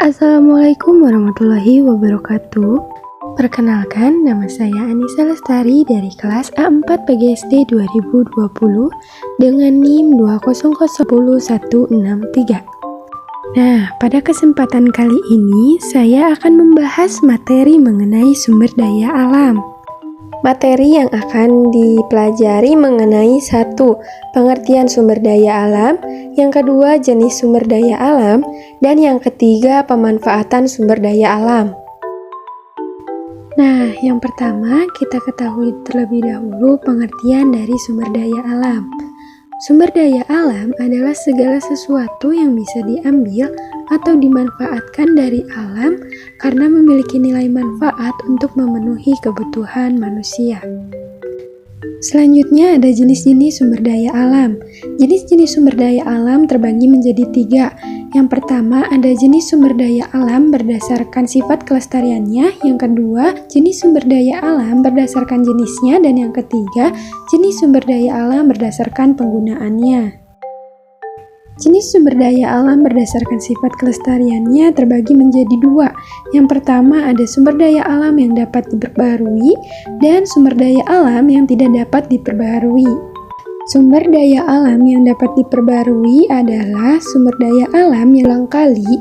Assalamualaikum warahmatullahi wabarakatuh. Perkenalkan, nama saya Anissa Lestari dari kelas A4 PGSD 2020 dengan NIM 2000163. Nah, pada kesempatan kali ini saya akan membahas materi mengenai sumber daya alam. Materi yang akan dipelajari mengenai 1. Pengertian sumber daya alam, yang kedua jenis sumber daya alam, dan yang ketiga pemanfaatan sumber daya alam. Nah, yang pertama kita ketahui terlebih dahulu pengertian dari sumber daya alam. Sumber daya alam adalah segala sesuatu yang bisa diambil atau dimanfaatkan dari alam karena memiliki nilai manfaat untuk memenuhi kebutuhan manusia. Selanjutnya ada jenis-jenis sumber daya alam. Jenis-jenis sumber daya alam terbagi menjadi 3. Yang pertama ada jenis sumber daya alam berdasarkan sifat kelestariannya. Yang kedua, jenis sumber daya alam berdasarkan jenisnya. Dan yang ketiga, jenis sumber daya alam berdasarkan penggunaannya. Jenis sumber daya alam berdasarkan sifat kelestariannya terbagi menjadi 2. Yang pertama ada sumber daya alam yang dapat diperbaharui dan sumber daya alam yang tidak dapat diperbaharui. Sumber daya alam yang dapat diperbaharui adalah sumber daya alam yang berulang kali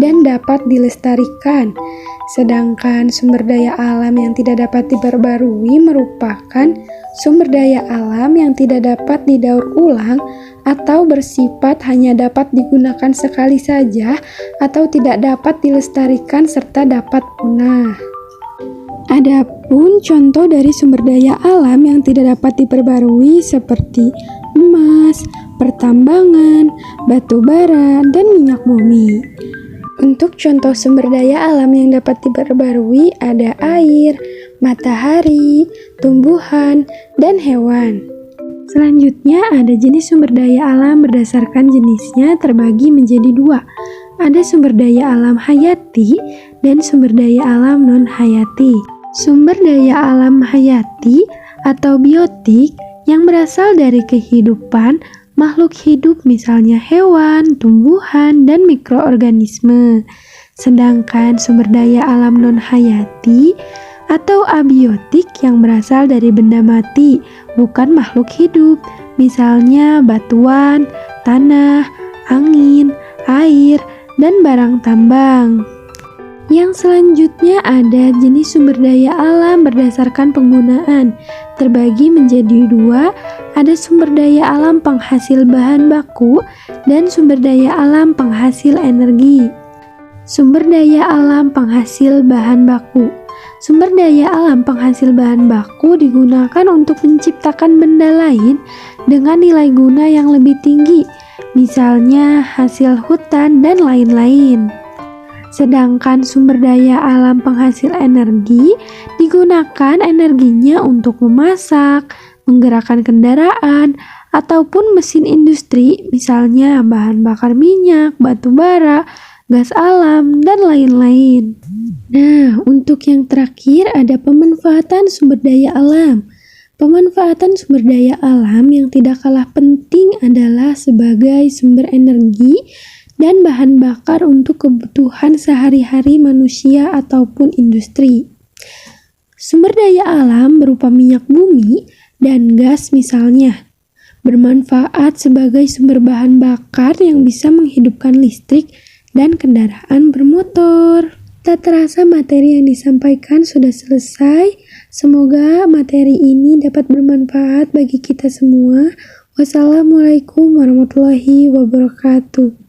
dan dapat dilestarikan. Sedangkan sumber daya alam yang tidak dapat diperbarui merupakan sumber daya alam yang tidak dapat didaur ulang atau bersifat hanya dapat digunakan sekali saja atau tidak dapat dilestarikan serta dapat punah. Adapun contoh dari sumber daya alam yang tidak dapat diperbarui seperti emas, pertambangan, batu bara, dan minyak bumi. Untuk contoh sumber daya alam yang dapat diperbarui ada air, matahari, tumbuhan, dan hewan. Selanjutnya ada jenis sumber daya alam berdasarkan jenisnya terbagi menjadi 2. Ada sumber daya alam hayati dan sumber daya alam non-hayati. Sumber daya alam hayati atau biotik yang berasal dari kehidupan makhluk hidup misalnya hewan, tumbuhan, dan mikroorganisme. Sedangkan sumber daya alam non-hayati atau abiotik yang berasal dari benda mati, bukan makhluk hidup, misalnya batuan, tanah, angin, air, dan barang tambang. Yang selanjutnya ada jenis sumber daya alam berdasarkan penggunaan, terbagi menjadi 2, ada sumber daya alam penghasil bahan baku dan sumber daya alam penghasil energi. Sumber daya alam penghasil bahan baku. Sumber daya alam penghasil bahan baku digunakan untuk menciptakan benda lain dengan nilai guna yang lebih tinggi, misalnya hasil hutan dan lain-lain. Sedangkan sumber daya alam penghasil energi digunakan energinya untuk memasak, menggerakkan kendaraan, ataupun mesin industri, misalnya bahan bakar minyak, batu bara, gas alam, dan lain-lain. Nah, untuk yang terakhir ada pemanfaatan sumber daya alam. Pemanfaatan sumber daya alam yang tidak kalah penting adalah sebagai sumber energi dan bahan bakar untuk kebutuhan sehari-hari manusia ataupun industri. Sumber daya alam berupa minyak bumi dan gas misalnya, bermanfaat sebagai sumber bahan bakar yang bisa menghidupkan listrik dan kendaraan bermotor. Tak terasa materi yang disampaikan sudah selesai. Semoga materi ini dapat bermanfaat bagi kita semua. Wassalamualaikum warahmatullahi wabarakatuh.